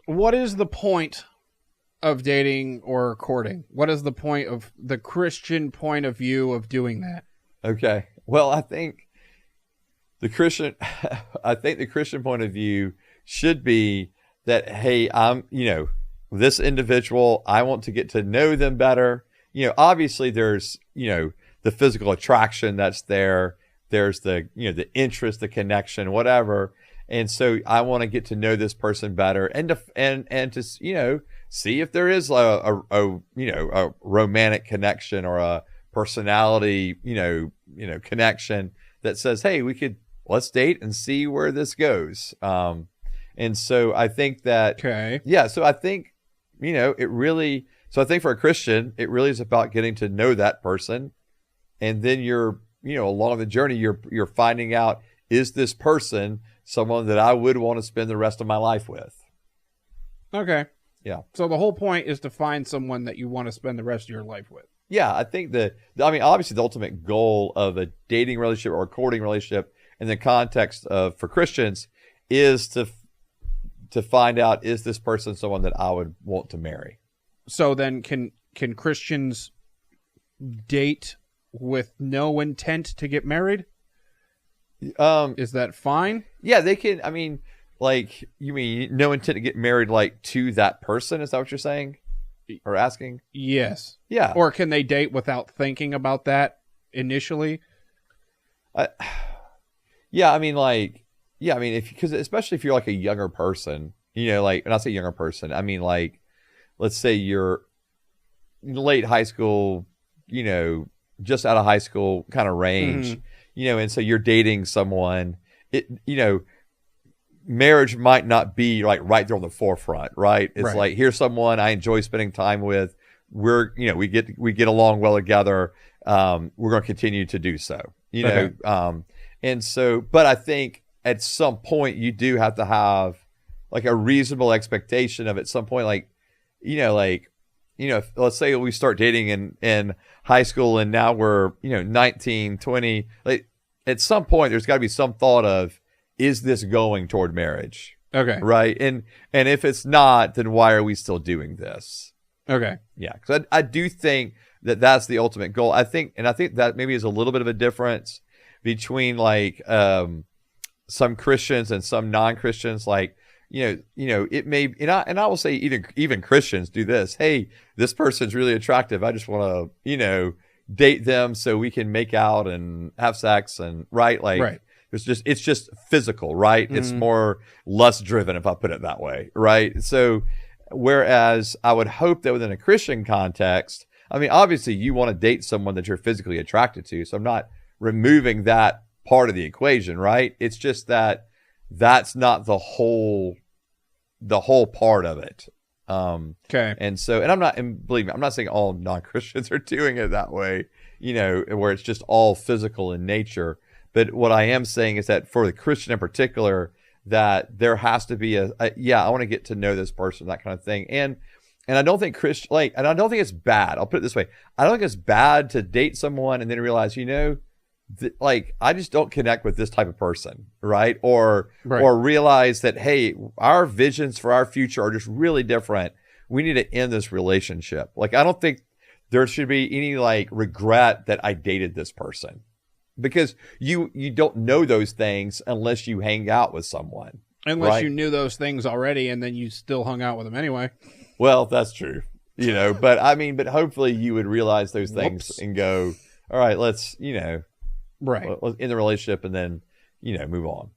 what is the point of dating or courting? What is the point of the Christian point of view of doing that? Okay. Well, I think the Christian point of view should be that, hey, this individual, I want to get to know them better. Obviously there's, the physical attraction that's there. There's the, the interest, the connection, whatever. And so I want to get to know this person better and to see if there is a romantic connection or a personality, connection that says, hey, let's date and see where this goes. And so I think that, Okay. yeah, so I think, so I think for a Christian, it really is about getting to know that person. And then you're, along the journey, you're finding out, is this person someone that I would want to spend the rest of my life with? Okay. Yeah. So the whole point is to find someone that you want to spend the rest of your life with. Yeah, I think obviously the ultimate goal of a dating relationship or a courting relationship in the context of, for Christians, is to find out, is this person someone that I would want to marry? So then can Christians date with no intent to get married? Is that fine? Yeah, they can. I mean, like, you mean no intent to get married, like, to that person? Is that what you're saying or asking? Yes. Yeah. Or can they date without thinking about that initially? Because especially if you're like a younger person, like, when I say younger person, I mean, like, let's say you're late high school, just out of high school kind of range, and so you're dating someone, marriage might not be like right there on the forefront, right? It's Right. like, here's someone I enjoy spending time with. We get along well together. We're going to continue to do so, Okay. and so, but I think at some point you do have to have like a reasonable expectation of, at some point, like, if, let's say we start dating in high school and now we're, 19, 20, like, at some point there's got to be some thought of, is this going toward marriage? Okay. Right. And if it's not, then why are we still doing this? Okay. Yeah. Because I do think that that's the ultimate goal. I think that maybe is a little bit of a difference between like some Christians and some non-Christians. Like, it may, and I will say even Christians do this. Hey, this person's really attractive. I just want to, date them so we can make out and have sex, and right. Like, Right. it's just physical, right? It's more lust driven, if I put it that way. Right. So, whereas I would hope that within a Christian context, I mean, obviously you want to date someone that you're physically attracted to. So I'm not removing that part of the equation, right? It's just that that's not the whole part of it. Okay. And so, and believe me, I'm not saying all non-Christians are doing it that way, where it's just all physical in nature. But what I am saying is that for the Christian in particular, that there has to be I want to get to know this person, that kind of thing. And I don't think and I don't think it's bad. I'll put it this way. I don't think it's bad to date someone and then realize, I just don't connect with this type of person, right? Or realize that, hey, our visions for our future are just really different. We need to end this relationship. Like, I don't think there should be any like regret that I dated this person, because you don't know those things unless you hang out with someone. Unless you knew those things already and then you still hung out with them anyway. Well, that's true. But hopefully you would realize those things and go, all right, let's, Right. in the relationship and then, move on.